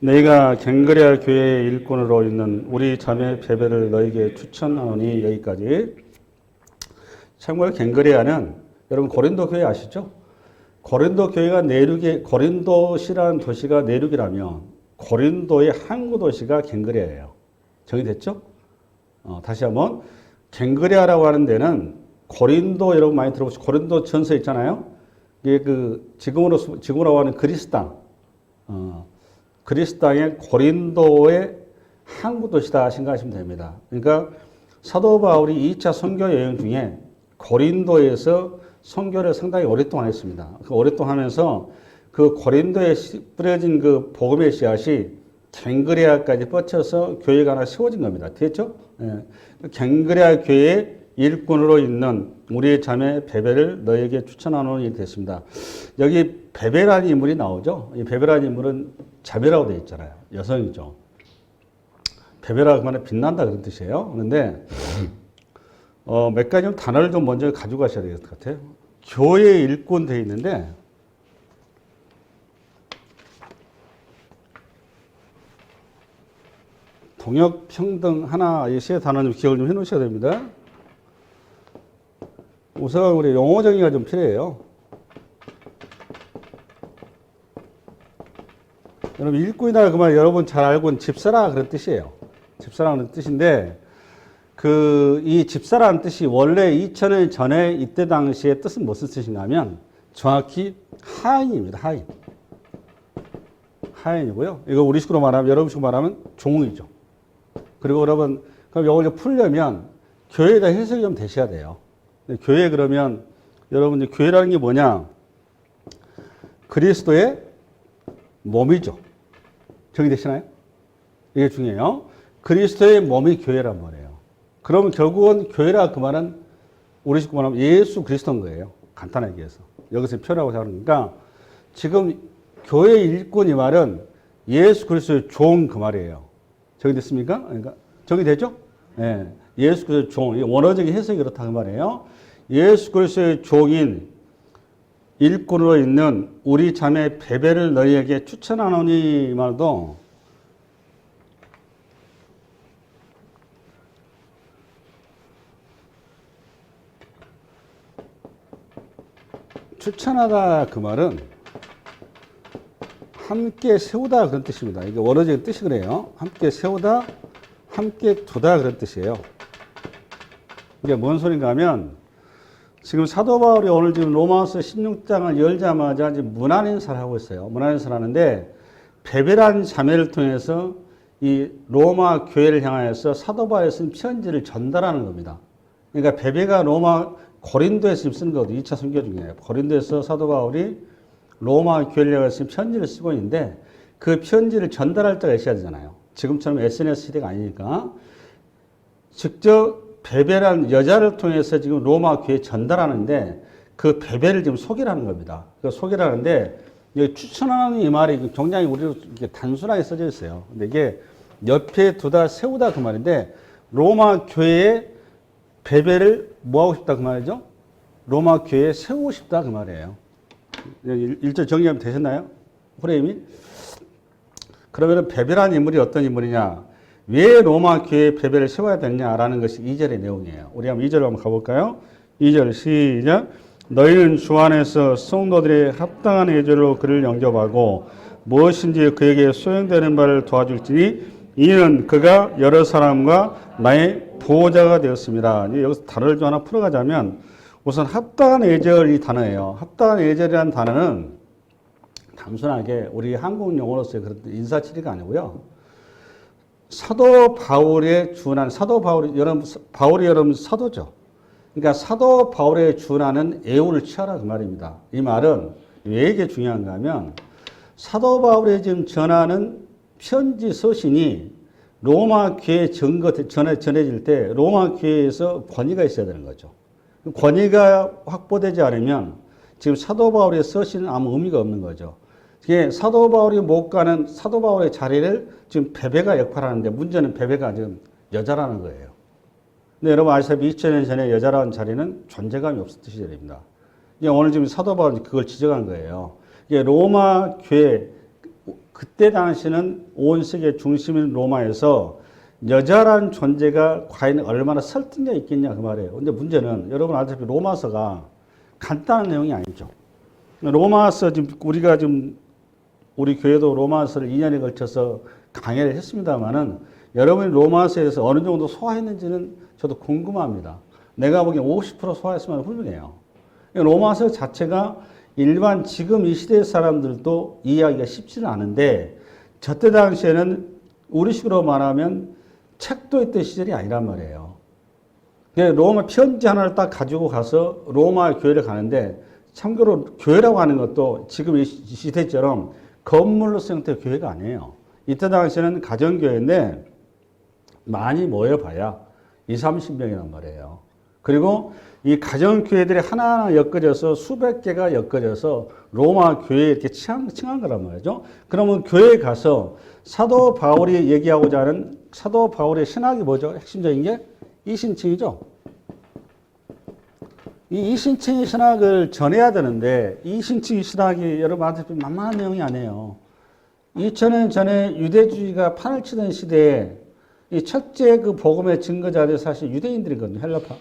너희가 갱그레아 교회의 일꾼으로 있는 우리 자매 베베를 너희에게 추천하노니. 여기까지. 참고로 갱그레아는 여러분 고린도 교회 아시죠? 고린도 교회가 내륙에, 고린도시라는 도시가 내륙이라면 고린도의 항구 도시가 갱그레아예요. 정리됐죠? 다시 한번. 갱그레아라고 하는 데는 고린도, 여러분 많이 들어보시죠? 고린도 전서 있잖아요. 이게 지금으로 하는 그리스 땅. 그리스 땅의 고린도의 항구 도시다 생각하시면 됩니다. 그러니까 사도 바울이 2차 선교 여행 중에 고린도에서 선교를 상당히 오랫동안 했습니다. 그 오랫동안 하면서 그 고린도에 뿌려진 그 복음의 씨앗이 갱그레아까지 뻗쳐서 교회가 하나 세워진 겁니다. 됐죠? 예. 갱그레아 교회의 일꾼으로 있는 우리의 자매 베베를 너에게 추천하는 일이 됐습니다. 여기 베베라는 인물이 나오죠. 이 베베라는 인물은 자매라고 되어 있잖아요. 여성이죠. 베베라고 하면 빛난다 그런 뜻이에요. 그런데 몇 가지 단어를 좀 먼저 가지고 가셔야 될 것 같아요. 교회 일꾼 되어 있는데 동역 평등 하나 이 세 단어 좀 기억을 좀 해놓으셔야 됩니다. 우선 우리 용어 정의가 좀 필요해요. 여러분 일꾼이다 그 말 여러분 잘 알고 있는 집사라 그런 뜻이에요. 집사라는 뜻인데 이 집사라는 뜻이 원래 2000년 전에 이때 당시의 뜻은 무슨 뜻인가 하면 정확히 하인입니다. 하인. 하인이고요. 이거 우리 식으로 말하면 여러분 식으로 말하면 종이죠. 그리고 여러분 그럼 이걸 좀 풀려면 교회에다 해석이 좀 되셔야 돼요. 교회 그러면 여러분 교회라는 게 뭐냐? 그리스도의 몸이죠. 정리되시나요? 이게 중요해요. 그리스도의 몸이 교회란 말이에요. 그러면 결국은 교회라 그 말은 우리 식으로 말하면 예수 그리스도인 거예요. 간단하게 얘기해서. 여기서 표현하고 하는 거니까 지금 교회 일꾼 이 말은 예수 그리스도의 종 그 말이에요. 정리됐습니까? 그러니까 정리되죠? 네. 예수 그리스도의 종. 원어적인 해석이 그렇다 그 말이에요. 예수 그리스도의 종인 일꾼으로 있는 우리 자매 베베를 너희에게 추천하노니 말도 추천하다 그 말은 함께 세우다 그런 뜻입니다. 이게 원어적인 뜻이 그래요. 함께 세우다, 함께 두다 그런 뜻이에요. 이게 뭔 소린가 하면 지금 사도 바울이 오늘 지금 로마서 16장을 열자마자 지금 문안인사를 하고 있어요. 문안인사를 하는데 베베라는 자매를 통해서 이 로마 교회를 향하여서 사도 바울이 쓴 편지를 전달하는 겁니다. 그러니까 베베가 고린도에서 지금 쓴 거거든요. 2차 선교 중에. 고린도에서 사도 바울이 로마 교회를 향해서 쓴 편지를 쓰고 있는데 그 편지를 전달할 때가 있어야 되잖아요. 지금처럼 SNS 시대가 아니니까. 직접 베베라는 여자를 통해서 지금 로마 교회에 전달하는데 그 베베를 지금 소개를 하는 겁니다. 그 소개를 하는데 여기 추천하는 이 말이 굉장히 우리로 이렇게 단순하게 써져 있어요. 근데 이게 옆에 두다, 세우다 그 말인데 로마 교회에 베베를 뭐 하고 싶다 그 말이죠? 로마 교회에 세우고 싶다 그 말이에요. 일절 정리하면 되셨나요? 프레임이? 그러면 베베라는 인물이 어떤 인물이냐? 왜 로마 교회에 베베를 세워야 되느냐라는 것이 2절의 내용이에요. 우리 한번 2절 한번 가볼까요? 2절 시작. 너희는 주 안에서 성도들의 합당한 예절로 그를 영접하고 무엇인지 그에게 소용되는 바를 도와줄지니 이는 그가 여러 사람과 나의 보호자가 되었습니다. 여기서 단어를 좀 하나 풀어가자면 우선 합당한 예절 이 단어예요. 합당한 예절이라는 단어는 단순하게 우리 한국 용어로서의 그런 인사치레가 아니고요. 사도 바울에 준하는 바울이 여러분 사도죠. 그러니까 사도 바울에 준하는 애우를 취하라 그 말입니다. 이 말은 왜 이게 중요한가 하면 사도 바울에 지금 전하는 편지 서신이 로마 교회에 전해질 때 로마 교회에서 권위가 있어야 되는 거죠. 권위가 확보되지 않으면 지금 사도 바울의 서신은 아무 의미가 없는 거죠. 이게 사도 바울이 못 가는 사도 바울의 자리를 지금 베베가 역할하는데 문제는 베베가 지금 여자라는 거예요. 근데 여러분 아시다시피 2000년 전에 여자라는 자리는 존재감이 없었던 시절입니다. 오늘 지금 사도 바울이 그걸 지적한 거예요. 이게 로마 교회 그때 당시는 온 세계 중심인 로마에서 여자라는 존재가 과연 얼마나 설득력 있겠냐 그 말이에요. 근데 문제는 여러분 알다시피 로마서가 간단한 내용이 아니죠. 로마서 지금 우리가 지금 우리 교회도 로마서를 2년에 걸쳐서 강의를 했습니다만은 여러분이 로마서에서 어느 정도 소화했는지는 저도 궁금합니다. 내가 보기엔 50% 소화했으면 훌륭해요. 로마서 자체가 일반 지금 이 시대 사람들도 이해하기가 쉽지는 않은데 저때 당시에는 우리식으로 말하면 책도 있던 시절이 아니란 말이에요. 로마 편지 하나를 딱 가지고 가서 로마 교회를 가는데 참고로 교회라고 하는 것도 지금 이 시대처럼 건물로서 형태의 교회가 아니에요. 이때 당시에는 가정교회인데 많이 모여봐야 20, 30명이란 말이에요. 그리고 이 가정교회들이 하나하나 엮어져서 수백 개가 엮어져서 로마 교회에 이렇게 칭한 거란 말이죠. 그러면 교회에 가서 사도 바울이 얘기하고자 하는 사도 바울의 신학이 뭐죠? 핵심적인 게 이신칭이죠. 이 이신칭의 신학을 전해야 되는데 이신칭의 신학이 여러분한테 만만한 내용이 아니에요. 2000년 전에 유대주의가 판을 치던 시대에 이 첫째 그 복음의 증거자들이 사실 유대인들이거든요. 헬라파,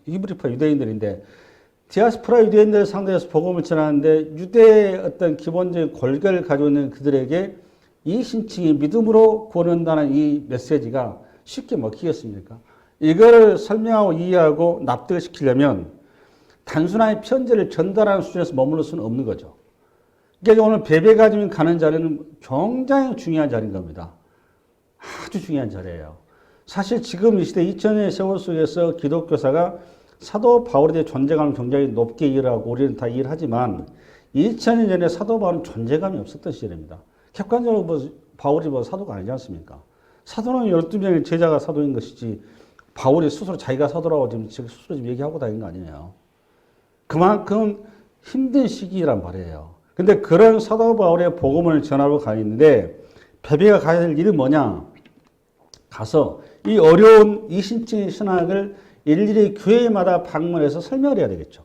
히브리파 유대인들인데 디아스포라 유대인들을 상대해서 복음을 전하는데 유대의 어떤 기본적인 골결을 가지고 있는 그들에게 이 신칭이 믿음으로 구원한다는 이 메시지가 쉽게 먹히겠습니까? 이거를 설명하고 이해하고 납득을 시키려면 단순하게 편지를 전달하는 수준에서 머무를 수는 없는 거죠. 그러니까 오늘 베베가 지금 가는 자리는 굉장히 중요한 자리인 겁니다. 아주 중요한 자리예요. 사실 지금 이 시대 2000년의 세월 속에서 기독교사가 사도 바울에 대해 존재감을 굉장히 높게 이해하고 우리는 다 이해를 하지만 2000년 전에 사도 바울은 존재감이 없었던 시절입니다. 객관적으로 바울이 사도가 아니지 않습니까? 사도는 12명의 제자가 사도인 것이지 바울이 스스로 자기가 사도라고 지금 스스로 지금 얘기하고 다니는 거 아니에요. 그만큼 힘든 시기란 말이에요. 근데 그런 사도 바울의 복음을 전하러 가 있는데 베베가 가야 될 일은 뭐냐? 가서 이 어려운 이신칭의 신학을 일일이 교회마다 방문해서 설명을 해야 되겠죠.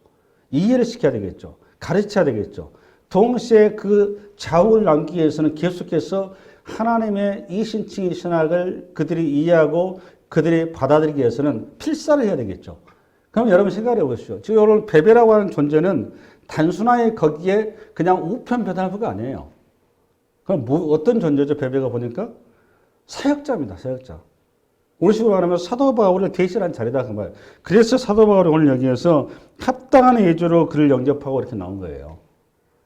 이해를 시켜야 되겠죠. 가르쳐야 되겠죠. 동시에 그 자욱을 남기기 위해서는 계속해서 하나님의 이신칭의 신학을 그들이 이해하고 그들이 받아들이기 위해서는 필사를 해야 되겠죠. 그럼 여러분 생각해 보십시오. 지금 오늘 베베라고 하는 존재는 단순하게 거기에 그냥 우편 배달부가 아니에요. 그럼 어떤 존재죠? 베베가 보니까 사역자입니다. 사역자. 우리식으로 말하면 사도 바울을 대신한 자리다 그 말. 그래서 사도 바울이 오늘 여기에서 합당한 예주로 그를 영접하고 이렇게 나온 거예요.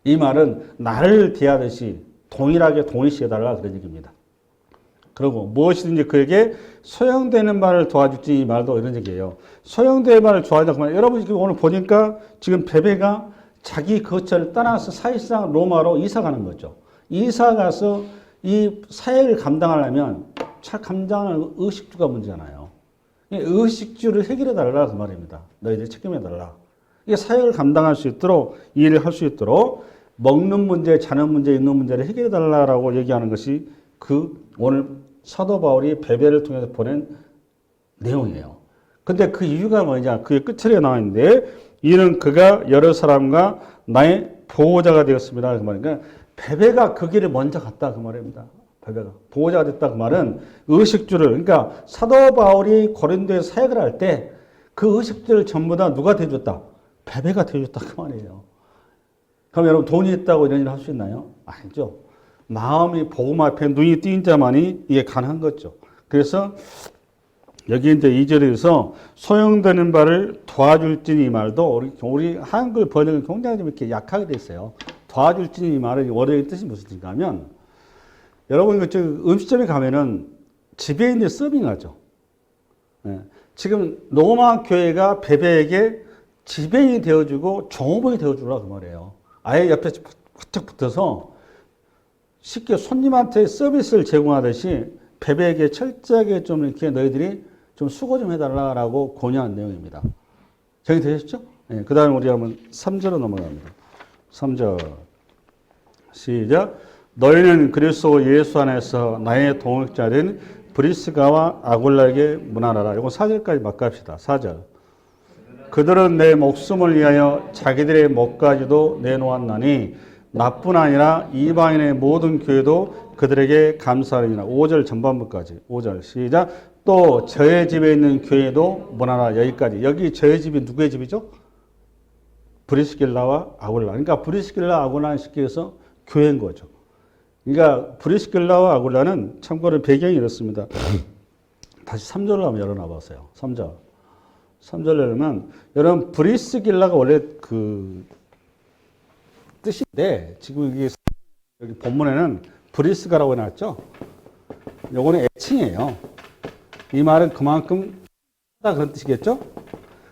이 말은 나를 대하듯이 동일하게 동일시해달라 그런 얘기입니다. 그리고 무엇이든지 그에게 소용되는 말을 도와줄지 이 말도 이런 얘기예요. 소용되는 말을 도와준다 그 말. 여러분 지금 오늘 보니까 지금 베베가 자기 거처를 떠나서 사실상 로마로 이사 가는 거죠. 이사 가서 이 사역을 감당하려면 감당할 의식주가 문제잖아요. 의식주를 해결해 달라 그 말입니다. 너희들이 책임해 달라. 이게 사역을 감당할 수 있도록 일을 할 수 있도록 먹는 문제, 자는 문제, 있는 문제를 해결해 달라라고 얘기하는 것이 그 오늘 사도 바울이 베베를 통해서 보낸 내용이에요. 근데 그 이유가 뭐냐? 그게 끝처리에 나와 있는데 이는 그가 여러 사람과 나의 보호자가 되었습니다. 그 말이니까 베베가 그 길을 먼저 갔다 그 말입니다. 베베가 보호자가 됐다 그 말은 의식주를 그러니까 사도 바울이 고린도에 사역을 할 때 그 의식주를 전부 다 누가 대줬다? 베베가 대줬다 그 말이에요. 그럼 여러분 돈이 있다고 이런 일을 할 수 있나요? 아니죠. 마음이 복음 앞에 눈이 띄인 자만이 이게 가능한 거죠. 그래서 여기 이제 2절에서 소용되는 바를 도와줄지니 이 말도 우리 한글 번역은 굉장히 좀 이렇게 약하게 돼 있어요. 도와줄지니 이 말의 원어의 뜻이 무슨 뜻인가 하면 여러분 그 음식점에 가면은 지배인들 서빙하죠. 네. 지금 로마 교회가 베베에게 지배인이 되어주고 종업원이 되어주라 그 말이에요. 아예 옆에 바짝 붙어서 쉽게 손님한테 서비스를 제공하듯이 베베에게 철저하게 좀 이렇게 너희들이 좀 수고 좀 해달라고 권유한 내용입니다. 정리되셨죠? 네, 그 다음에 우리 한번 3절로 넘어갑니다. 3절 시작. 너희는 그리스도 예수 안에서 나의 동역자된 브리스가와 아굴라에게 문안하라. 이거 4절까지 막 갑시다. 4절. 그들은 내 목숨을 위하여 자기들의 목까지도 내놓았나니 나뿐 아니라 이방인의 모든 교회도 그들에게 감사하리라. 5절 전반부까지. 5절 시작. 또 저의 집에 있는 교회도 뭐나라 여기까지. 여기 저의 집이 누구의 집이죠? 브리스길라와 아굴라. 그러니까 브리스길라 아굴라는 쉽게 해서 교회인 거죠. 그러니까 브리스길라와 아굴라는 참고로 배경이 이렇습니다. 다시 3절을 한번 열어놔 보세요. 3절. 3절 열면 여러분 브리스길라가 원래 그 뜻인데 지금 이게 여기 본문에는 브리스가라고 해놨죠. 요거는 애칭이에요. 이 말은 그만큼 하다 그런 뜻이겠죠.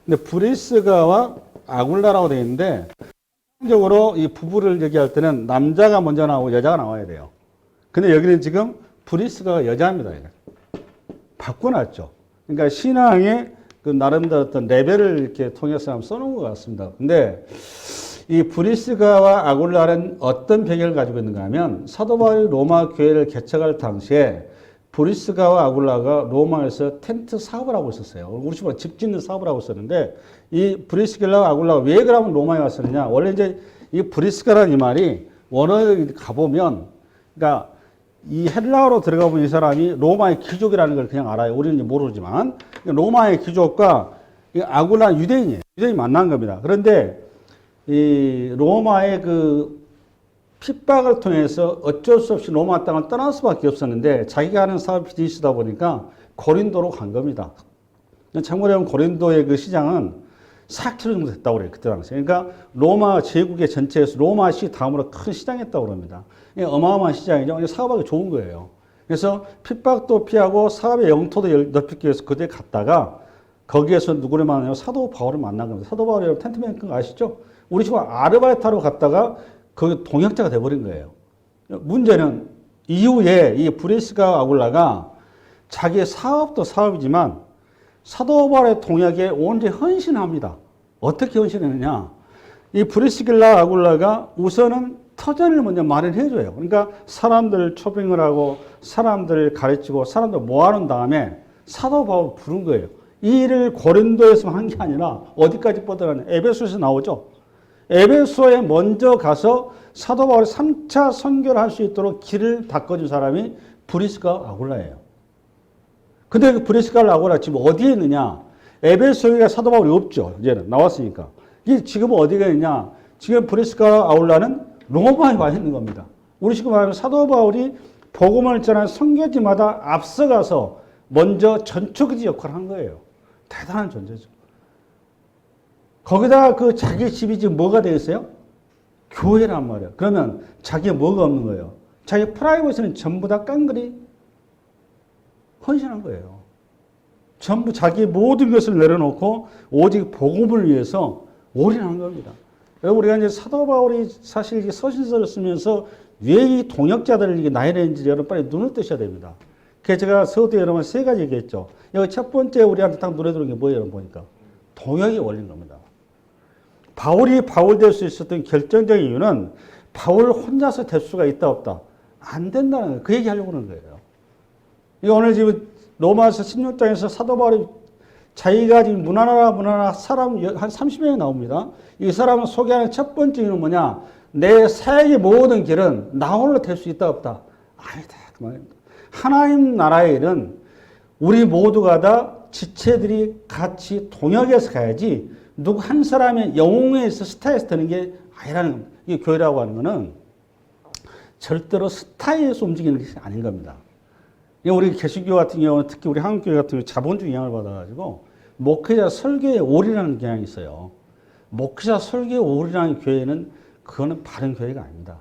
근데 브리스가와 아굴라라고 되어 있는데 통상적으로 이 부부를 얘기할 때는 남자가 먼저 나오고 여자가 나와야 돼요. 근데 여기는 지금 브리스가가 여자입니다. 바꿔놨죠. 그러니까 신앙의 그 나름대로 어떤 레벨을 이렇게 통해서 한번 써놓은 것 같습니다. 근데 이 브리스가와 아굴라는 어떤 배경을 가지고 있는가 하면 사도 바울이 로마 교회를 개척할 당시에 브리스가와 아굴라가 로마에서 텐트 사업을 하고 있었어요. 우리 집은 집 짓는 사업을 하고 있었는데 이 브리스가와 아굴라가 왜 그러면 로마에 왔었느냐. 원래 이제 이 브리스가라는 이 말이 원어에 가보면 그러니까 이 헬라어로 들어가 보면 이 사람이 로마의 귀족이라는 걸 그냥 알아요. 우리는 모르지만 로마의 귀족과 아굴라 유대인이에요. 유대인이 만난 겁니다. 그런데 이 로마의 그 핍박을 통해서 어쩔 수 없이 로마 땅을 떠날 수밖에 없었는데 자기가 하는 사업이 비즈니스다 보니까 고린도로 간 겁니다. 참고로 하면 고린도의 그 시장은 4km 정도 됐다고 그래요. 그때 당시에. 그러니까 로마 제국의 전체에서 로마시 다음으로 큰 시장이었다고 그럽니다. 어마어마한 시장이죠. 사업하기 좋은 거예요. 그래서 핍박도 피하고 사업의 영토도 넓히기 위해서 그때 갔다가 거기에서 누구를 만나냐면 사도 바울을 만난 겁니다. 사도 바울이 텐트맨 아시죠? 우리 지금 아르바이트하러 갔다가 거기 동역자가 돼버린 거예요. 문제는 이후에 이 브리스가 아굴라가 자기의 사업도 사업이지만 사도 바울의 동역에 온전히 헌신합니다. 어떻게 헌신했느냐? 이 브리스길라 아굴라가 우선은 터전을 먼저 마련해줘요. 그러니까 사람들 초빙을 하고 사람들을 가르치고 사람들 모아놓은 다음에 사도 바울을 부른 거예요. 이 일을 고린도에서 한 게 아니라 어디까지 뻗어가냐? 에베소에서 나오죠. 에베소에 먼저 가서 사도 바울이 3차 선교를 할 수 있도록 길을 닦아준 사람이 브리스가 아굴라예요. 근데 그 브리스가 아굴라 지금 어디에 있느냐? 에베소에 사도 바울이 없죠. 이제는 나왔으니까. 이게 지금 어디가 있냐? 지금 브리스가 아굴라는 로마에 와 있는 겁니다. 우리 지금 말하면 사도 바울이 복음을 전하는 선교지마다 앞서가서 먼저 전초기지 역할을 한 거예요. 대단한 존재죠. 거기다가 그 자기 집이 지금 뭐가 되어 있어요? 교회란 말이에요. 그러면 자기가 뭐가 없는 거예요? 자기 프라이버시는 전부 다 깡그리 헌신한 거예요. 전부 자기 모든 것을 내려놓고 오직 복음을 위해서 올인한 겁니다. 여러분, 우리가 이제 사도 바울이 사실 이게 서신서를 쓰면서 왜 이 동역자들을 이게 나열했는지 여러분 빨리 눈을 뜨셔야 됩니다. 그래서 제가 서두에 여러분 세 가지 얘기했죠. 여기 첫 번째 우리한테 딱 눈에 들어온 게 뭐예요, 여러분 보니까? 동역이 올린 겁니다. 바울이 바울 될 수 있었던 결정적인 이유는 바울 혼자서 될 수가 있다 없다. 안 된다는 거예요. 그 얘기 하려고 하는 거예요. 이거 오늘 지금 로마서 16장에서 사도 바울이 자기가 지금 문하나 사람 한 30명이 나옵니다. 이 사람을 소개하는 첫 번째 이유는 뭐냐? 내 사역의 모든 길은 나 홀로 될 수 있다 없다. 아니다. 그 말입니다. 하나님 나라의 일은 우리 모두가 다 지체들이 같이 동역해서 가야지 누구 한 사람의 영웅에서 스타에서 되는 게 아니라는 겁니다. 이게 교회라고 하는 거는 절대로 스타에서 움직이는 것이 아닌 겁니다. 우리 개신교 같은 경우는 특히 우리 한국교회 같은 경우 자본주의 영향을 받아가지고 목회자 설교에 올인하는 경향이 있어요. 목회자 설교에 올인하는 교회는 그거는 바른 교회가 아닙니다.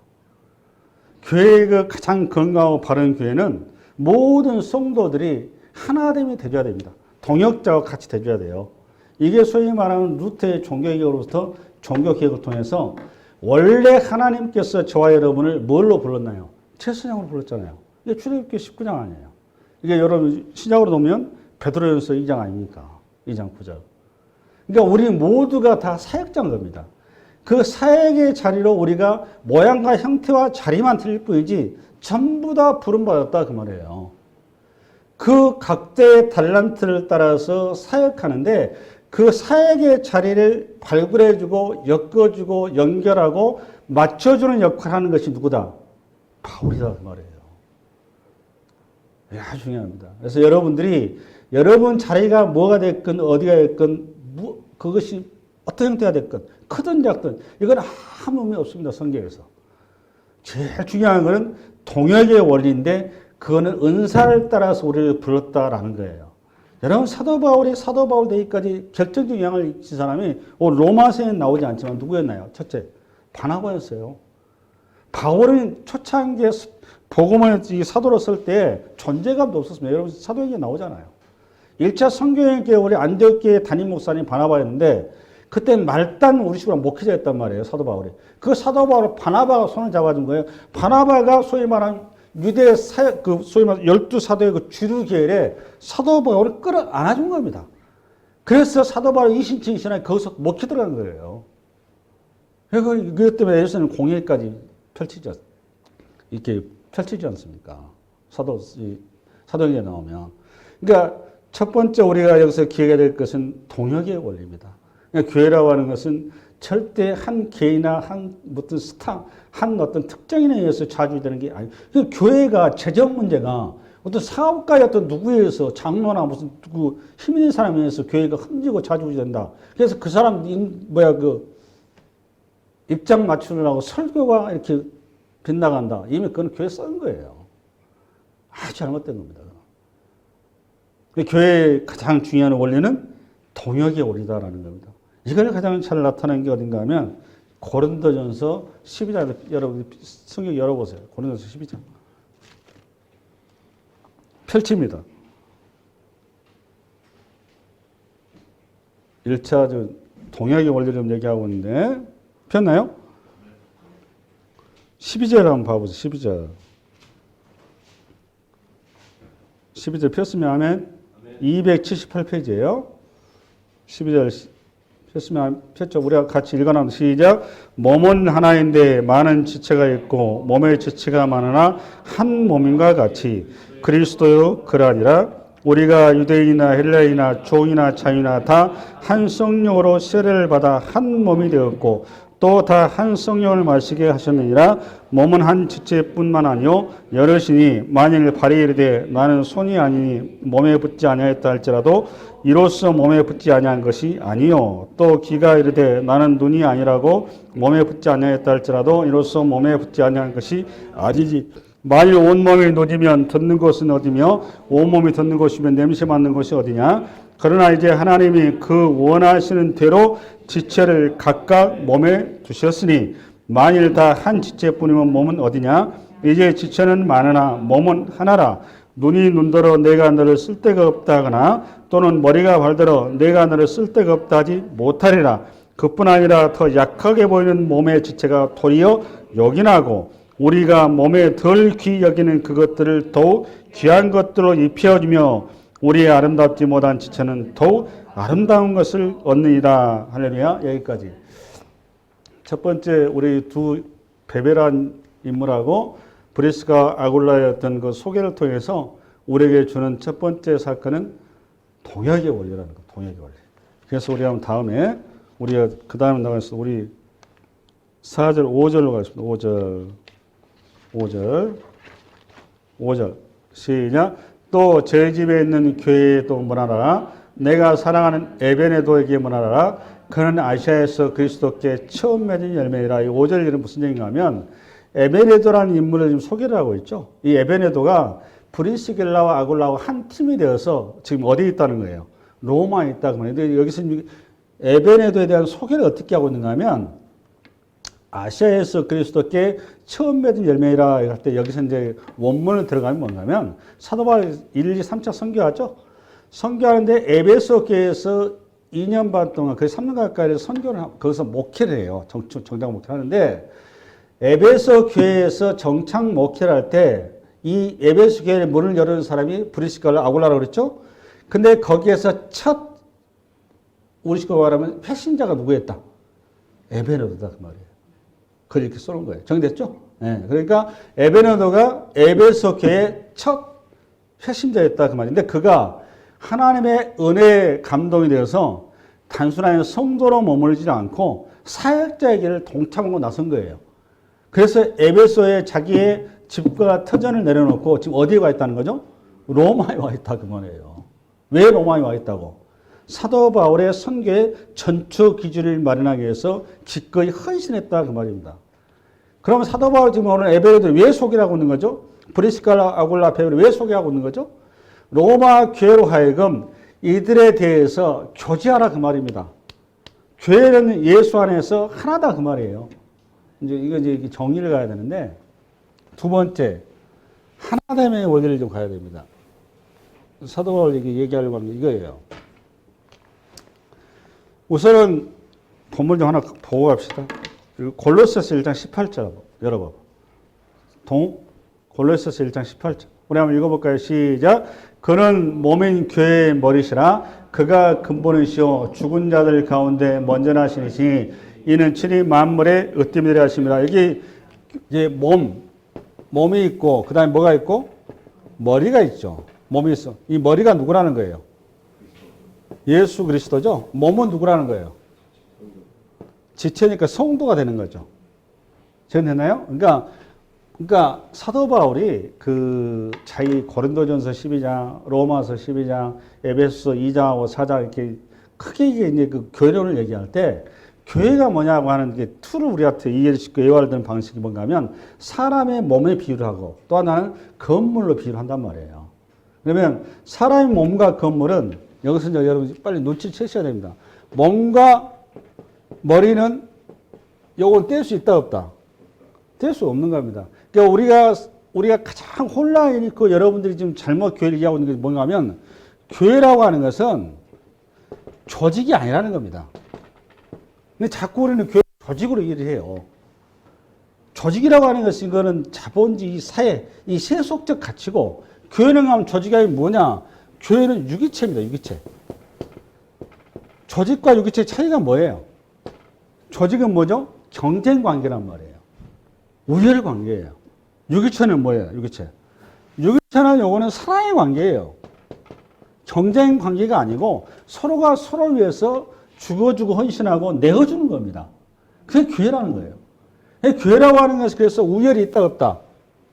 교회가 가장 건강하고 바른 교회는 모든 성도들이 하나됨이 되줘야 됩니다. 동역자와 같이 되줘야 돼요. 이게 소위 말하는 루터의 종교개혁으로부터 종교개혁을 통해서 원래 하나님께서 저와 여러분을 뭘로 불렀나요? 최선양으로 불렀잖아요. 이게 출애굽기 19장 아니에요. 이게 여러분 신약으로 보면 베드로전서 2장 아닙니까? 2장 9절. 그러니까 우리 모두가 다 사역자인 겁니다. 그 사역의 자리로 우리가 모양과 형태와 자리만 틀릴 뿐이지 전부 다 부름받았다 그 말이에요. 그 각대의 달란트를 따라서 사역하는데 그 사역의 자리를 발굴해주고 엮어주고 연결하고 맞춰주는 역할을 하는 것이 누구다? 바울이다 그 말이에요. 이게 아주 중요합니다. 그래서 여러분들이 여러분 자리가 뭐가 됐건 어디가 됐건 그것이 어떤 형태가 됐건 크든 작든 이건 아무 의미 없습니다. 성경에서. 제일 중요한 것은 동역의 원리인데 그거는 은사를 따라서 우리를 불렀다라는 거예요. 여러분 사도 바울이 사도 바울 되기까지 결정적인 영향을 미친 사람이 로마서에는 나오지 않지만 누구였나요? 첫째, 바나바였어요. 바울은 초창기에 복음을 사도로 쓸 때 존재감도 없었습니다. 여러분 사도행전에 나오잖아요. 1차 선교여행 우리 안디옥교회 담임 목사님 바나바였는데 그때 말단 우리식으로 목회자였단 말이에요. 사도 바울이. 그 사도 바울을 바나바가 손을 잡아준 거예요. 바나바가 소위 말하는 유대 소위 말하는 12사도의 그 주류 계열에 사도 바울을 끌어안아준 겁니다. 그래서 사도 바울이 이신칭 신앙에 거기서 목회 들어간 거예요. 그것 때문에 예수는 공예까지 이렇게 펼치지 않습니까? 사도행전에 나오면. 그러니까 첫 번째 우리가 여기서 기억해야 될 것은 동역의 원리입니다. 그러니까 교회라고 하는 것은 절대 한 개인이나 한 어떤 스타, 한 어떤 특정인에 의해서 좌지되는 게 아니에요. 그러니까 교회가 재정 문제가 어떤 사업가의 어떤 누구에 의해서 장로나 무슨 누구 힘 있는 사람에 의해서 교회가 흔들리고 좌지우지된다. 그래서 그 사람 입장 맞추느라고 설교가 이렇게 빗나간다. 이미 그건 교회 썩은 거예요. 아주 잘못된 겁니다. 교회의 가장 중요한 원리는 동역의 원리다라는 겁니다. 이걸 가장 잘 나타낸 게 어딘가 하면 고린도전서 12장 여러분 성경 열어보세요. 고린도전서 12장 펼칩니다. 1차 동역의 원리를 좀 얘기하고 있는데 폈나요? 12절 한번 봐보세요. 12절 폈으면 하면 278페이지예요. 12절 폈으면 폈죠. 우리가 같이 읽어나면 시작. 몸은 하나인데 많은 지체가 있고 몸의 지체가 많으나 한 몸인과 같이 그리스도요 그러하니라. 우리가 유대인이나 헬라인이나 종이나 자유나 다 한 성령으로 세례를 받아 한 몸이 되었고 또 다 한 성령을 마시게 하셨느니라. 몸은 한 지체뿐만 아니요 여럿이니 만일 발이 이르되 나는 손이 아니니 몸에 붙지 아니하였다 할지라도 이로써 몸에 붙지 아니한 것이 아니요 또 귀가 이르되 나는 눈이 아니라고 몸에 붙지 아니하였다 할지라도 이로써 몸에 붙지 아니한 것이 아니지. 만일 온몸이 노지면 듣는 것은 어디며 온몸이 듣는 것이면 냄새 맡는 것이 어디냐. 그러나 이제 하나님이 그 원하시는 대로 지체를 각각 몸에 두셨으니 만일 다 한 지체뿐이면 몸은 어디냐. 이제 지체는 많으나 몸은 하나라. 눈이 눈더러 내가 너를 쓸데가 없다 하거나 또는 머리가 발더러 내가 너를 쓸데가 없다 하지 못하리라. 그뿐 아니라 더 약하게 보이는 몸의 지체가 도리어 요긴하고 우리가 몸에 덜 귀히 여기는 그것들을 더욱 귀한 것들로 입혀주며 우리의 아름답지 못한 지체는 더욱 아름다운 것을 얻느니라. 할렐루야. 여기까지. 첫 번째 우리 두 베베란 인물하고 브리스가 아굴라의 어떤 그 소개를 통해서 우리에게 주는 첫 번째 사건은 동역의 원리라는 거. 동역의 원리. 그래서 우리 한번 다음에 우리가 그 다음에 나가서 우리 4절 5절로 가겠습니다. 5절 시작. 또 제 집에 있는 교회에 또 문하라. 내가 사랑하는 에베네도에게 문하라. 그는 아시아에서 그리스도께 처음 맺은 열매이라. 이 5절 이름 무슨 얘기인가 하면 에베네도라는 인물을 지금 소개를 하고 있죠. 이 에베네도가 브리스길라와 아굴라와 한 팀이 되어서 지금 어디에 있다는 거예요? 로마에 있다고 말해요. 근데 여기서 에베네도에 대한 소개를 어떻게 하고 있는가 하면 아시아에서 그리스도께 처음 맺은 열매이라 할 때 여기서 이제 원문을 들어가면 뭔가 하면 사도 바울 1, 2, 3차 선교하죠. 선교하는데 에베소 교회에서 2년 반 동안 거의 3년 가까이 선교를 거기서 목회를 해요. 정작 목회를 하는데 에베소 교회에서 정착 목회를 할 때 이 에베소 교회에 문을 열은 사람이 브리스가와 아굴라라고 그랬죠. 근데 거기에서 첫 우리식으로 말하면 회신자가 누구였다? 에베네도다 그 말이에요. 그걸 이렇게 쏘는 거예요. 정리됐죠? 네. 그러니까 에베네도가 에베소 교회의 첫 회심자였다 그 말인데 그가 하나님의 은혜에 감동이 되어서 단순한 성도로 머물지 않고 사역자의 길을 동참하고 나선 거예요. 그래서 에베소에 자기의 집과 터전을 내려놓고 지금 어디에 와 있다는 거죠? 로마에 와 있다 그 말이에요. 왜 로마에 와 있다고? 사도 바울의 선교의 전초 기준을 마련하기 위해서 기꺼이 헌신했다 그 말입니다. 그러면 사도 바울 지금 오늘 에베소를 왜 소개하고 있는 거죠? 브리스카 아굴라 베베를 왜 소개하고 있는 거죠? 로마 교회로 하여금 이들에 대해서 교제하라 그 말입니다. 교회는 예수 안에서 하나다 그 말이에요. 이제 정의를 가야 되는데, 두 번째, 하나됨의 원리를 좀 가야 됩니다. 사도 바울이 얘기하려고 하는 게 이거예요. 우선은 본문 좀 하나 보고 갑시다. 골로새서 1장 18절 열어봐. 골로새서 1장 18절. 우리 한번 읽어볼까요? 시작. 그는 몸인 교회의 머리시라. 그가 근본이시오 죽은 자들 가운데 먼저 나시니 이는 친히 만물의 으뜸이 되려 하십니다. 여기 이제 몸이 있고 그 다음에 뭐가 있고 머리가 있죠. 몸이 있어. 이 머리가 누구라는 거예요? 예수 그리스도죠. 몸은 누구라는 거예요? 지체니까 성도가 되는 거죠. 정리됐나요? 그러니까 사도 바울이 그 자기 고린도전서 12장, 로마서 12장, 에베소서 2장하고 4장 이렇게 크게 이제 그 교회론을 얘기할 때 교회가 뭐냐고 하는 게 툴을 우리한테 이해를 쉽게 예화를 방식이 뭔가 하면 사람의 몸에 비유를 하고 또 하나는 건물로 비유를 한단 말이에요. 그러면 사람의 몸과 건물은 여기서 이제 여러분 빨리 눈치채셔야 됩니다. 몸과 머리는 요건 뗄 수 있다 없다? 뗄 수 없는 겁니다. 그러니까 우리가 가장 혼란이 있고 여러분들이 지금 잘못 교회를 이해하고 있는 게 뭔가 하면 교회라고 하는 것은 조직이 아니라는 겁니다. 근데 자꾸 우리는 교회 조직으로 일을 해요. 조직이라고 하는 것은 이거는 자본주의 사회, 이 세속적 가치고 교회는 하면 조직이 아니면 뭐냐? 교회는 유기체입니다. 유기체. 조직과 유기체의 차이가 뭐예요? 조직은 뭐죠? 경쟁 관계란 말이에요. 우열 관계예요. 유기체는 뭐예요? 유기체는 요거는 사랑의 관계예요. 경쟁 관계가 아니고 서로가 서로를 위해서 죽어주고 헌신하고 내어주는 겁니다. 그게 교회라는 거예요. 교회라고 하는 것은 그래서 우열이 있다 없다?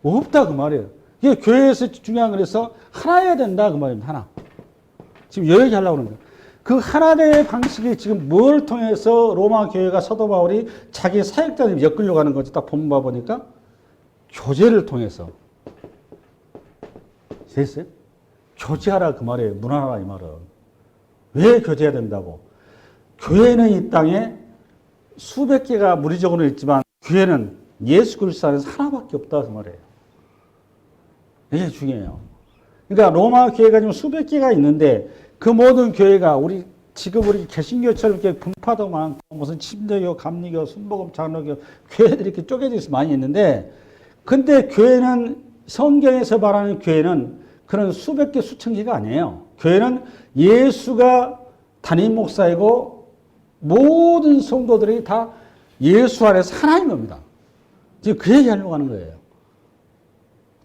없다 그 말이에요. 이게 교회에서 중요한 거라서 하나여야 된다 그 말입니다. 하나. 지금 이 얘기 하려고 그러는 거예요. 그 하나됨의 방식이 지금 뭘 통해서 로마 교회가 사도 바울이 자기 사역자를 엮으려고 하는 거지. 딱 본문 봐보니까 교제를 통해서. 됐어요? 교제하라 그 말이에요. 문화하라 이 말은. 왜 교제해야 된다고? 교회는 이 땅에 수백 개가 물리적으로 있지만 교회는 예수 그리스도 안에서 하나밖에 없다 그 말이에요. 이게 중요해요. 그러니까 로마 교회가 지금 수백 개가 있는데 그 모든 교회가 지금 우리 개신교처럼 이렇게 분파도 많고 무슨 침례교, 감리교, 순복음, 장로교 교회들이 이렇게 쪼개져 있어 많이 있는데 근데 교회는 성경에서 말하는 교회는 그런 수백 개 수천 개가 아니에요. 교회는 예수가 담임 목사이고 모든 성도들이 다 예수 안에서 하나인 겁니다. 지금 그 얘기 하려고 하는 거예요.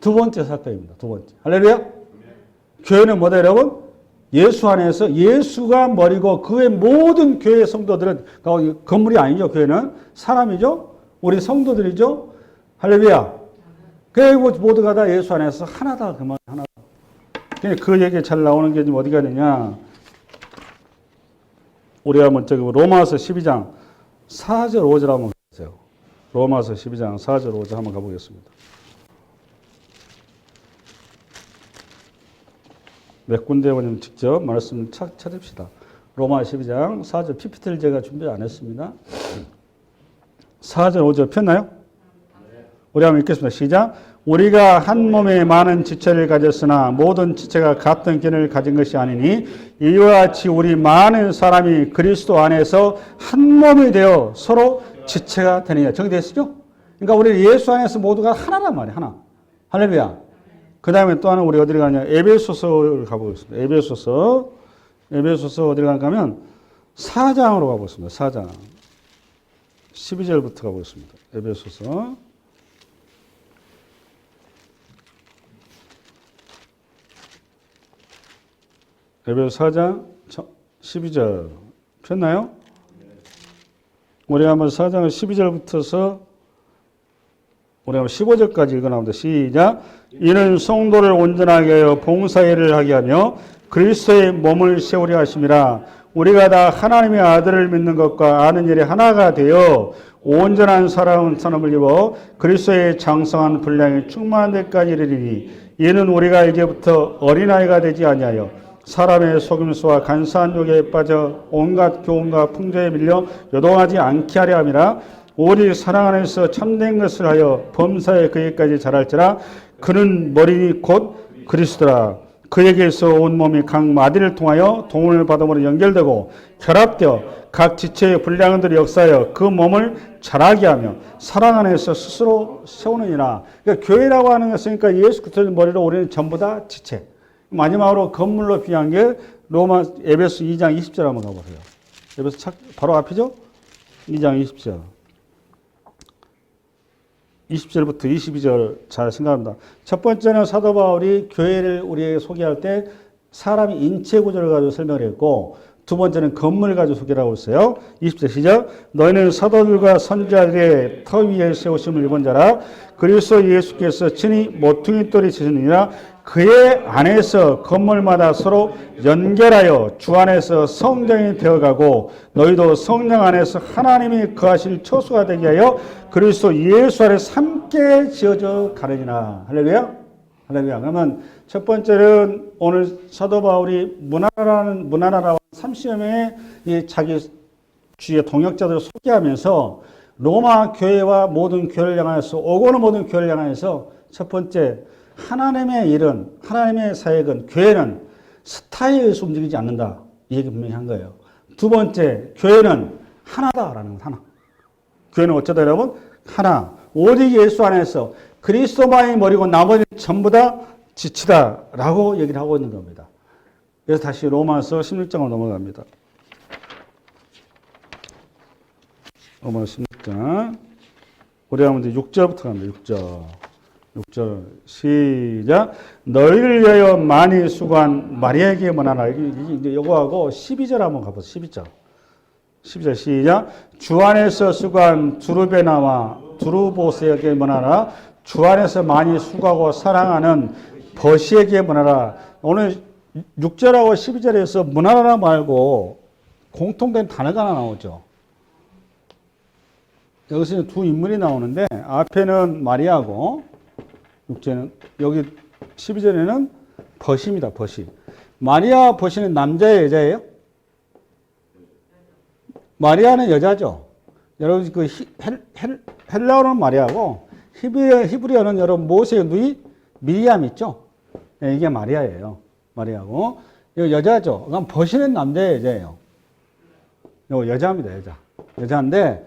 두 번째 사건입니다. 두 번째. 할렐루야. 교회는 뭐다 여러분? 예수 안에서 예수가 머리고 그 외 모든 교회 성도들은 건물이 아니죠. 교회는 사람이죠. 우리 성도들이죠. 할렐루야. 그리고 모두가 다 예수 안에서 하나다. 그 말 하나. 그 얘기 잘 나오는 게 지금 어디가 되냐. 우리가 먼저 로마서 12장 4절 5절 한번 가보세요. 로마서 12장 4절 5절 한번 가보겠습니다. 몇 군데 보면 직접 말씀 찾읍시다. 로마 12장 4절 PPT를 제가 준비 안 했습니다. 4절 5절 폈나요? 우리 한번 읽겠습니다. 시작. 우리가 한 몸에 많은 지체를 가졌으나 모든 지체가 같은 기능을 가진 것이 아니니 이와 같이 우리 많은 사람이 그리스도 안에서 한 몸이 되어 서로 지체가 되느니라. 정리됐죠? 그러니까 우리 예수 안에서 모두가 하나란 말이에요. 하나. 할렐루야. 그 다음에 또 하나 우리 어디를 가냐. 에베소서를 가보겠습니다. 에베소서 어디를 갈까 하면 4장으로 가보겠습니다. 4장. 12절부터 가보겠습니다. 에베소서. 에베소 4장 12절 폈나요? 우리 한번 4장 12절부터서 우리 한번 15절까지 읽어나옵니다. 시작. 이는 성도를 온전하게 하여 봉사일을 하게 하며 그리스도의 몸을 세우려 하심이라. 우리가 다 하나님의 아들을 믿는 것과 아는 일이 하나가 되어 온전한 사람을 입어 그리스도의 장성한 분량이 충만한 데까지 이르리니 이는 우리가 이제부터 어린아이가 되지 아니하여 사람의 속임수와 간사한 욕에 빠져 온갖 교훈과 풍조에 밀려 요동하지 않게 하려 함이라. 오직 사랑 안에서 참된 것을 하여 범사에 그에까지 자랄지라. 그는 머리니 곧 그리스도라. 그에게서 온 몸이 각 마디를 통하여 동을 바닥으로 연결되고 결합되어 각 지체의 분량들이 역사하여 그 몸을 자라게 하며 사랑 안에서 스스로 세우느니라. 그러니까 교회라고 하는 것은 그러니까 예수 그리스도의 머리로 우리는 전부 다 지체. 마지막으로 건물로 비한 게 로마 에베소 2장 20절 한번 가보세요. 에베소 바로 앞이죠? 2장 20절. 20절부터 22절 잘 생각합니다. 첫 번째는 사도 바울이 교회를 우리에게 소개할 때 사람이 인체 구조를 가지고 설명을 했고, 두 번째는 건물을 가지고 소개를 하고 있어요. 20절 시작. 너희는 사도들과 선지자들의 터 위에 세우심을 입은 자라. 그리스도 예수께서 친히 모퉁이 돌이 되시느니라. 그의 안에서 건물마다 서로 연결하여 주 안에서 성전이 되어가고 너희도 성령 안에서 하나님이 거하실 처소가 되게 하여 그리스도 예수 안에서 함께 지어져 가느니라. 할렐루야. 할렐루야. 그러면 첫 번째는 오늘 사도 바울이 문하나라와 30여 명의 이 자기 주의 동역자들을 소개하면서 로마 교회와 모든 교회를 향해서 오고 오는 모든 교회를 향해서 첫 번째 하나님의 일은, 하나님의 사역은, 교회는 스타일에 의해서 움직이지 않는다. 이 얘기 분명히 한 거예요. 두 번째, 교회는 하나다라는 거, 하나. 교회는 어쩌다 여러분? 하나. 오직 예수 안에서 그리스도만이 머리고 나머지는 전부 다 지치다라고 얘기를 하고 있는 겁니다. 그래서 다시 로마서 16장으로 넘어갑니다. 로마서 16장. 우리가 먼저 6절부터 갑니다. 6절 시작. 너희를 위하여 많이 수고한 마리아에게 문하라. 이제 요거하고 12절 한번 가보세요. 12절 시작. 주 안에서 수고한 두루베나와 두루보스에게 문하라. 주 안에서 많이 수고하고 사랑하는 버시에게 문하라. 오늘 6절하고 12절에서 문하라 말고 공통된 단어가 하나 나오죠. 여기서 두 인물이 나오는데 앞에는 마리아고 6절은 여기 12절에는 버시입니다. 버시. 마리아 버시는 남자예요, 여자예요? 마리아는 여자죠. 여러분 그 헬라어는 마리아고 히브리어는 여러분 모세의 누이 미리암 있죠? 네, 이게 마리아예요. 마리아고 이거 여자죠. 그럼 버시는 남자예요, 여자예요? 이거 여자입니다, 여자. 여자인데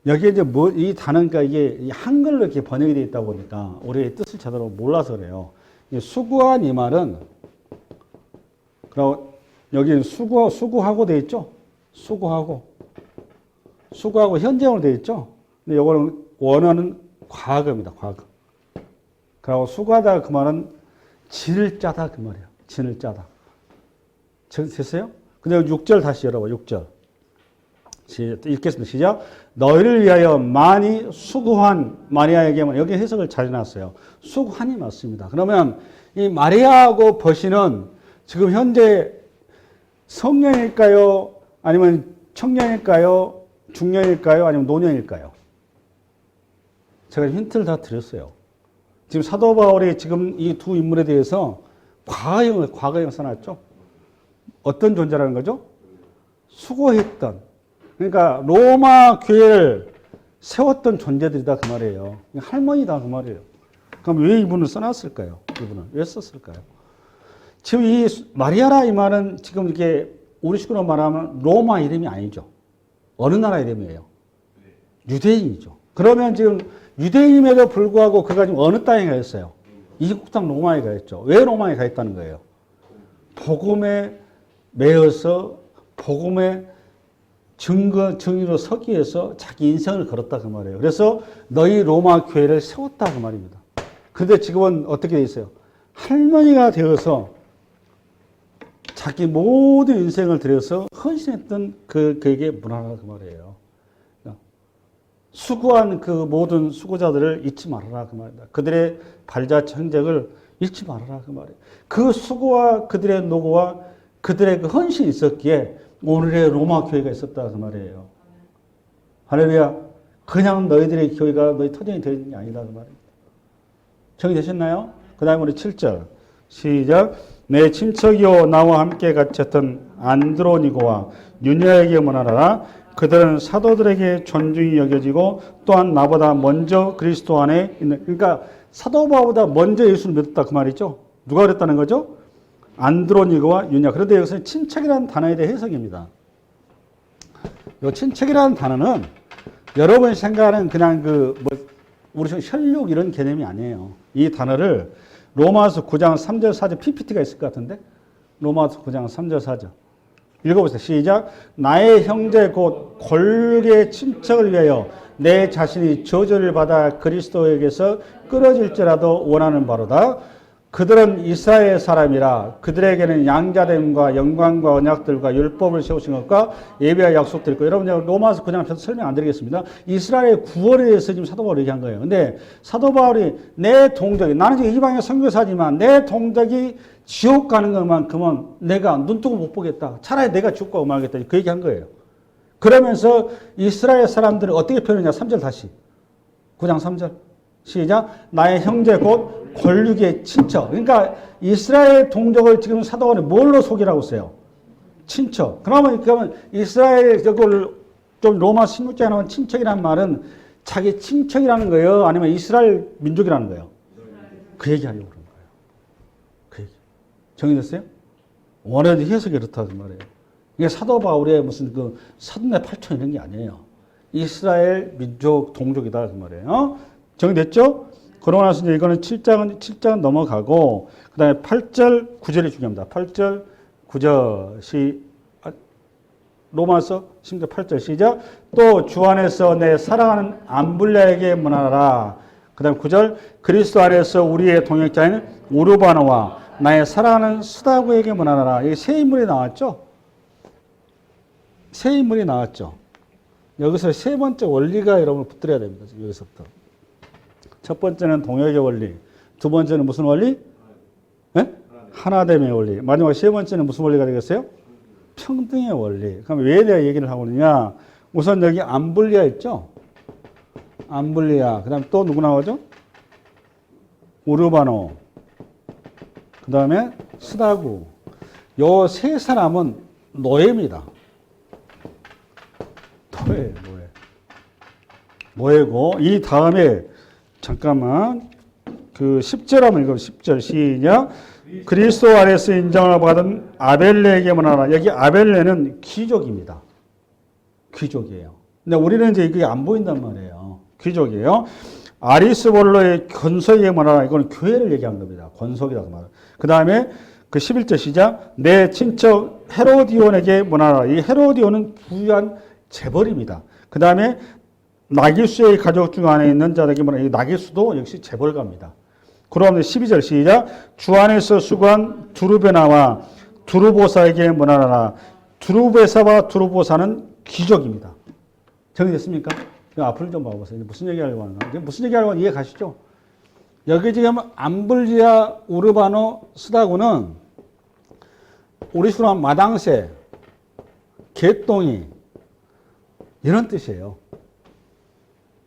여기에 이제 이 단어가 이게 한글로 이렇게 번역이 되어 있다 보니까 우리의 뜻을 제대로 몰라서 그래요. 수고한 이 말은, 그리고 여기는 수고하고 되어 있죠? 수고하고 현재형으로 되어 있죠? 근데 이거는 원어는 과거입니다, 과거. 그리고 수고하다 그 말은 진을 짜다 그 말이에요. 진을 짜다. 됐어요? 근데 6절 다시 열어봐, 6절. 읽겠습니다. 시작. 너희를 위하여 많이 수고한 마리아에게만, 여기 해석을 잘 해놨어요. 수고한이 맞습니다. 그러면 이 마리아하고 버시는 지금 현재 성년일까요? 아니면 청년일까요? 중년일까요? 아니면 노년일까요? 제가 힌트를 다 드렸어요. 지금 사도 바울이 지금 이 두 인물에 대해서 과거형을 써놨죠. 어떤 존재라는 거죠? 수고했던, 그러니까 로마 교회를 세웠던 존재들이다 그 말이에요. 할머니다 그 말이에요. 그럼 왜 이분을 써놨을까요? 이분을 왜 썼을까요? 지금 이 마리아라 이 말은 지금 이게 우리 식으로 말하면 로마 이름이 아니죠. 어느 나라 이름이에요? 유대인이죠. 그러면 지금 유대인임에도 불구하고 그가 지금 어느 땅에 가 있어요? 이국 땅 로마에 가 있죠. 왜 로마에 가 있다는 거예요? 복음에 매여서 복음의 증인으로 서기 위해서 자기 인생을 걸었다 그 말이에요. 그래서 너희 로마 교회를 세웠다 그 말입니다. 그런데 지금은 어떻게 돼 있어요? 할머니가 되어서 자기 모든 인생을 들여서 헌신했던 그에게 문하라 그 말이에요. 수고한 그 모든 수고자들을 잊지 말아라 그 말이다. 그들의 발자취 흔적을 잊지 말아라 그 말이에요. 그 수고와 그들의 노고와 그들의 그 헌신이 있었기에 오늘의 로마 교회가 있었다 그 말이에요. 할렐루야. 그냥 너희들의 교회가 너희 터전이 되는 게 아니다 그 말입니다. 정리되셨나요? 그 다음에 우리 7절 시작. 내 친척이요 나와 함께 갇혔던 안드로니고와 유냐에게 문하라. 그들은 사도들에게 존중이 여겨지고 또한 나보다 먼저 그리스도 안에 있는, 그러니까 사도 바울보다 먼저 예수를 믿었다 그 말이죠. 누가 그랬다는 거죠? 안드로니고와 유냐. 그런데 여기서 친척이라는 단어에 대해 해석입니다. 이 친척이라는 단어는 여러분이 생각하는 그냥 우리 혈육 이런 개념이 아니에요. 이 단어를 로마서 9장 3절 4절 PPT가 있을 것 같은데 로마서 9장 3절 4절 읽어보세요. 시작. 나의 형제 곧 골계 친척을 위하여 내 자신이 저주를 받아 그리스도에게서 끊어질지라도 원하는 바로다. 그들은 이스라엘 사람이라 그들에게는 양자됨과 영광과 언약들과 율법을 세우신 것과 예배와 약속들이 있고, 여러분 로마서 그냥 설명 안 드리겠습니다. 이스라엘의 구원에 대해서 지금 사도 바울이 얘기한 거예요. 근데 사도 바울이 내 동족이, 나는 지금 이방의 선교사지만 내 동족이 지옥 가는 것만큼은 내가 눈뜨고 못 보겠다. 차라리 내가 지옥 가고 말겠다. 그 얘기한 거예요. 그러면서 이스라엘 사람들을 어떻게 표현하냐. 3절 다시. 9장 3절. 시작. 나의 형제 곧 권력의 친척. 그러니까 이스라엘 동족을 지금 사도 바울이 뭘로 속이라고 써요? 친척. 그러면 이스라엘 저걸 좀 로마 16장에 나온 친척이라는 말은 자기 친척이라는 거예요? 아니면 이스라엘 민족이라는 거예요? 그 얘기하려고 그런 거예요. 그 얘기. 정리됐어요? 원어의 해석이 그렇다는 말이에요. 이게 사도 바울의 무슨 그 사돈의 8촌 이런 게 아니에요. 이스라엘 민족 동족이다 그 말이에요. 정리됐죠? 그러고 나서 이제 이거는 7장은 넘어가고, 그 다음에 8절, 9절이 중요합니다. 8절, 9절, 로마서 10절 8절 시작. 또 주 안에서 내 사랑하는 암블리아에게 문하라. 그 다음에 9절, 그리스도 안에서 우리의 동역자인 우르바노와 나의 사랑하는 스다구에게 문하라. 이게 새 인물이 나왔죠? 새 인물이 나왔죠? 여기서 세 번째 원리가 여러분 붙들어야 됩니다. 여기서부터. 첫 번째는 동역의 원리, 두 번째는 무슨 원리? 네? 하나됨의 원리. 마지막 세 번째는 무슨 원리가 되겠어요? 평등의 원리. 그럼 왜 내가 얘기를 하고 있느냐? 우선 여기 암블리아 있죠? 암블리아. 그 다음에 또 누구 나오죠? 우르바노. 그 다음에 스다구. 요 세 사람은 노예입니다. 노예고, 이 다음에 잠깐만, 그 10절 한번 읽어. 10절 시작. 그리스도 안에서 인정을 받은 아벨레에게 문하라. 여기 아벨레는 귀족입니다. 귀족이에요. 근데 우리는 이제 이게 안 보인단 말이에요. 귀족이에요. 아리스볼로의 권속에게 문하라. 이건 교회를 얘기한 겁니다. 권속이라고 말해요. 그 다음에 그 11절 시작. 내 친척 헤로디온에게 문하라. 이 헤로디온은 부유한 재벌입니다. 그 다음에 나기수의 가족 중 안에 있는 자들에게 문하라. 이 나기수도 역시 재벌가입니다. 그럼 12절 시작. 주 안에서 수고한 두루베나와 두루보사에게 문하라. 두루베사와 두루보사는 귀족입니다. 정리됐습니까? 앞을 좀 봐보세요. 무슨 얘기하려고 하는가? 무슨 얘기하려고 하는지 이해 가시죠? 여기 지금 암블리아, 우르바노, 스다구는 우리 수로 마당새, 개똥이 이런 뜻이에요.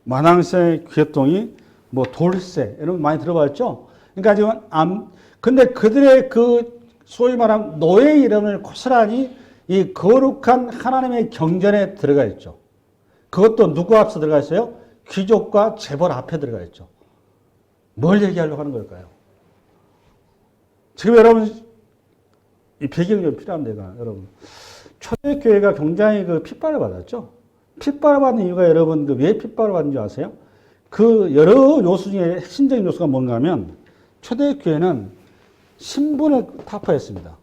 마당새, 개똥이, 뭐 돌새 이런 거 많이 들어봤죠? 그러니까 지금 근데 그들의 그 소위 말하는 노예 이름을 고스란히 이 거룩한 하나님의 경전에 들어가 있죠. 그것도 누구 앞서 들어가 있어요? 귀족과 재벌 앞에 들어가 있죠. 뭘 얘기하려고 하는 걸까요? 지금 여러분 이 배경이 좀 필요합니다. 여러분 초대교회가 굉장히 그 핍박을 받았죠. 핍박을 받는 이유가 여러분 왜 핍박을 받는 줄 아세요? 그 여러 요소 중에 핵심적인 요소가 뭔가 하면 초대교회는 신분을 타파했습니다.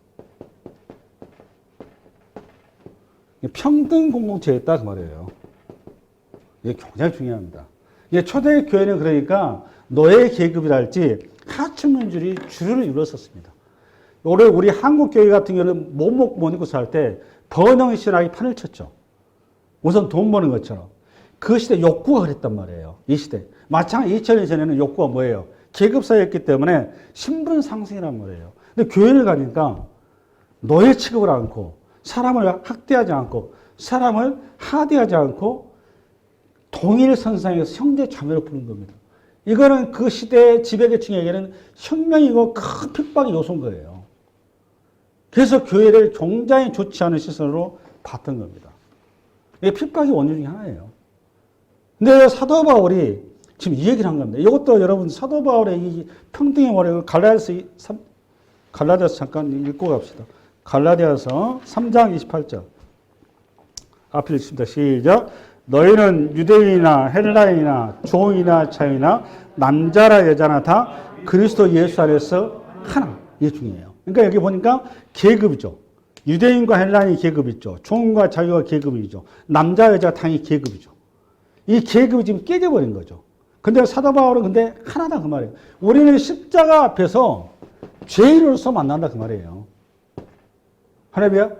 평등 공동체였다 그 말이에요. 이게 굉장히 중요합니다. 이게 초대교회는 그러니까 노예 계급이랄지 하층민들이 주류를 이뤘었습니다. 올해 우리 한국교회 같은 경우는 못 먹고 못 입고 살 때 번영신학이 판을 쳤죠. 우선 돈 버는 것처럼. 그 시대 욕구가 그랬단 말이에요. 이 시대. 마찬가지 2000년 전에는 욕구가 뭐예요? 계급사회였기 때문에 신분 상승이란 말이에요. 근데 교회를 가니까 노예 취급을 않고 사람을 학대하지 않고 사람을 하대하지 않고 동일 선상에서 형제 자매로 부르는 겁니다. 이거는 그 시대의 지배계층에게는 혁명이고 큰 핍박의 요소인 거예요. 그래서 교회를 굉장히 좋지 않은 시선으로 봤던 겁니다. 이게 핍박의 원인 중에 하나예요. 근데 사도 바울이 지금 이 얘기를 한 겁니다. 이것도 여러분 사도 바울의 이 평등의 원리 갈라디아서 잠깐 읽고 갑시다. 갈라디아서 3장 28절. 앞에 읽습니다. 시작. 너희는 유대인이나 헬라인이나 종이나 자유나 남자나 여자나 다 그리스도 예수 안에서 하나. 이게 중요해요. 그러니까 여기 보니까 계급이죠. 유대인과 헬라인이 계급이 있죠. 종과 자유가 계급이죠. 남자 여자가 당연히 계급이죠. 이 계급이 지금 깨져버린 거죠. 근데 사도 바울은 근데 하나다 그 말이에요. 우리는 십자가 앞에서 죄인으로서 만난다 그 말이에요. 할렐루야.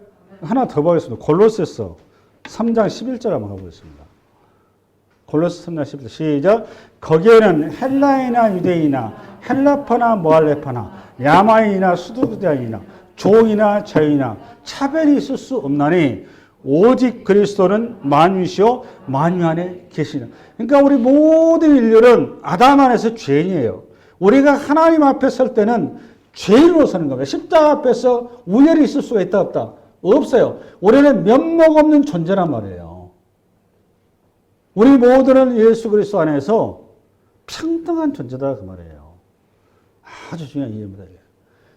하나 더 보겠습니다. 골로새서 3장 11절 한번 가보겠습니다. 골로새 3장 11절 시작. 거기에는 헬라이나 유대인이나 헬라파나 모할레파나 야마인이나 수두자인이나 종이나 자유이나 차별이 있을 수 없나니 오직 그리스도는 만유시요 만유 안에 계시는. 그러니까 우리 모든 인류는 아담 안에서 죄인이에요. 우리가 하나님 앞에 설 때는 죄인으로 서는 겁니다. 십자가 앞에서 우열이 있을 수가 있다 없다? 없어요. 우리는 면목 없는 존재란 말이에요. 우리 모두는 예수 그리스도 안에서 평등한 존재다 그 말이에요. 아주 중요한 이해입니다.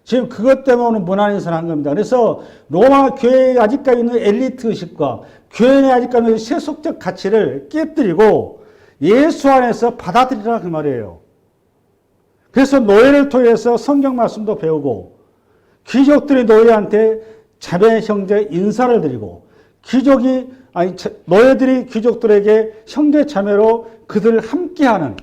지금 그것 때문에 오늘 문안인사를 한 겁니다. 그래서 로마 교회에 아직까지 있는 엘리트 의식과 교회 내 아직까지 있는 세속적 가치를 깨뜨리고 예수 안에서 받아들이라 그 말이에요. 그래서 노예를 통해서 성경 말씀도 배우고 귀족들이 노예한테 자매 형제 인사를 드리고 노예들이 귀족들에게 형제 자매로 그들을 함께하는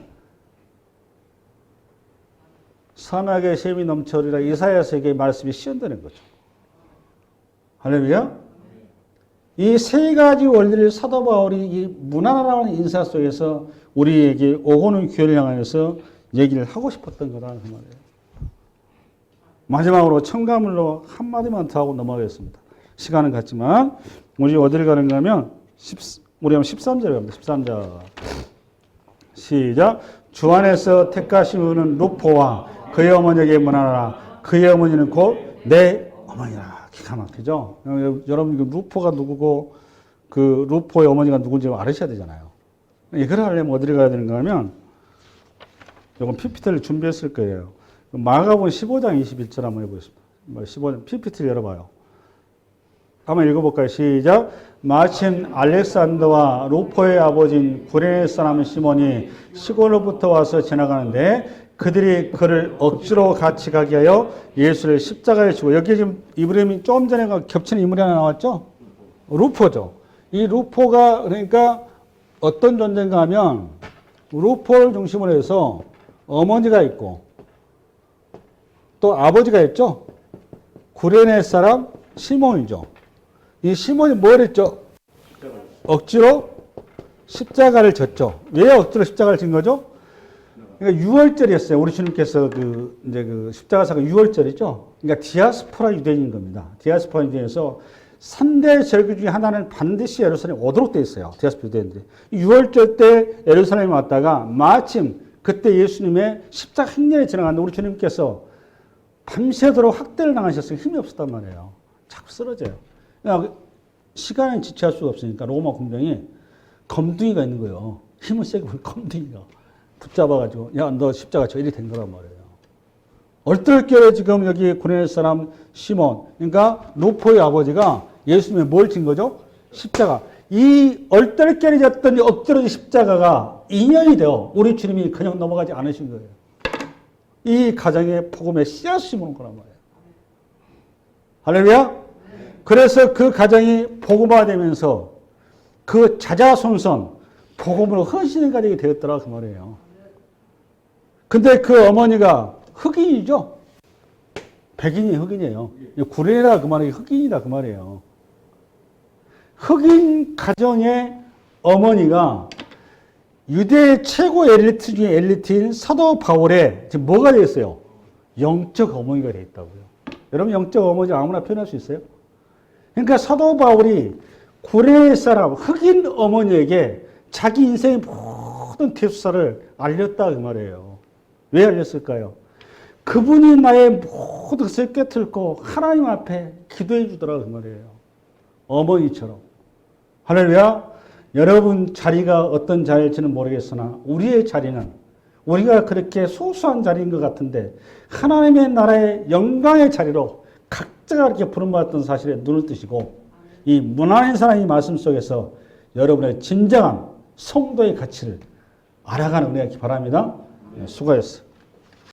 선악의 셈이 넘쳐오리라 이사야서에게 말씀이 시연되는 거죠. 할렐루야. 이 세 가지 원리를 사도 바울이 이 무난하라는 인사 속에서 우리에게 오고는 교회를 향하여서 얘기를 하고 싶었던 거다 그 말이에요. 마지막으로 첨가물로 한마디만 더 하고 넘어가겠습니다. 시간은 같지만 우리 어디를 가는가 하면 우리 한번 13절에 갑니다. 13절 시작. 주 안에서 택하심은 루포와 그의 어머니에게 문하라. 그의 어머니는 곧 내 어머니라. 기가 막히죠. 여러분 루포가 누구고 그 루포의 어머니가 누군지 알으셔야 되잖아요. 이걸 하려면 어디를 가야 되는가 하면 이건 PPT를 준비했을 거예요. 마가복음 15장 21절 한번 해보겠습니다. 15장 PPT를 열어봐요. 한번 읽어볼까요? 시작. 마침 알렉산더와 루포의 아버지인 구레네 사람 시몬이 시골로부터 와서 지나가는데 그들이 그를 억지로 같이 가게 하여 예수를 십자가에 지고 여기 지금 이름이 조금 전에 겹치는 인물이 하나 나왔죠? 루포죠. 이 루포가 그러니까 어떤 존재인가 하면 루포를 중심으로 해서 어머니가 있고 또 아버지가 있죠. 구레네 사람 시몬이죠. 이 시몬이 뭘 했죠? 억지로 십자가를 졌죠. 왜 억지로 십자가를 진 거죠? 그러니까 유월절이었어요. 우리 주님께서 이제 십자가사가 유월절이죠. 그러니까 디아스포라 유대인인 겁니다. 디아스포라 유대인에서 3대 절기 중에 하나는 반드시 예루살렘에 오도록 돼 있어요. 디아스포라 유대인들이. 유월절 때 예루살렘에 왔다가 마침 그때 예수님의 십자가 행렬에 지나갔는데 우리 주님께서 밤새도록 학대를 당하셨어요. 힘이 없었단 말이에요. 자꾸 쓰러져요. 그러니까 시간을 지체할 수가 없으니까 로마 군병이 검둥이가 있는 거예요. 힘을 세게 부는 검둥이가. 붙잡아가지고 야 너 십자가 져 이리 된 거란 말이에요. 얼떨결에 지금 여기 구레네 사람 시몬 그러니까 루포의 아버지가 예수님의 뭘 진 거죠? 십자가. 이 얼떨결에 졌던 억지로 십자가가 인연이 되어 우리 주님이 그냥 넘어가지 않으신 거예요. 이 가정의 복음의 씨앗을 심은 거란 말이에요. 할렐루야. 그래서 그 가정이 복음화되면서 그 자자손손 복음으로 헌신의 가정이 되었더라 그 말이에요. 근데 그 어머니가 흑인이죠. 백인이 흑인이에요. 구레네라 그 말이 흑인이다 그 말이에요. 흑인 가정의 어머니가 유대 최고 엘리트 중에 엘리트인 사도 바울에 지금 뭐가 되어 있어요? 영적 어머니가 되어 있다고요. 여러분 영적 어머니 아무나 표현할 수 있어요? 그러니까 사도 바울이 구레 사람 흑인 어머니에게 자기 인생의 모든 대수사를 알렸다 그 말이에요. 왜 알렸을까요? 그분이 나의 모든 것을 깨뜨리고 하나님 앞에 기도해 주더라 그 말이에요. 어머니처럼. 할렐루야. 여러분 자리가 어떤 자리일지는 모르겠으나 우리의 자리는 우리가 그렇게 소소한 자리인 것 같은데 하나님의 나라의 영광의 자리로 각자가 이렇게 부름받았던 사실에 눈을 뜨시고 이 무난한 사랑의 말씀 속에서 여러분의 진정한 성도의 가치를 알아가는 은혜가 있기 바랍니다. 수고하셨습니다.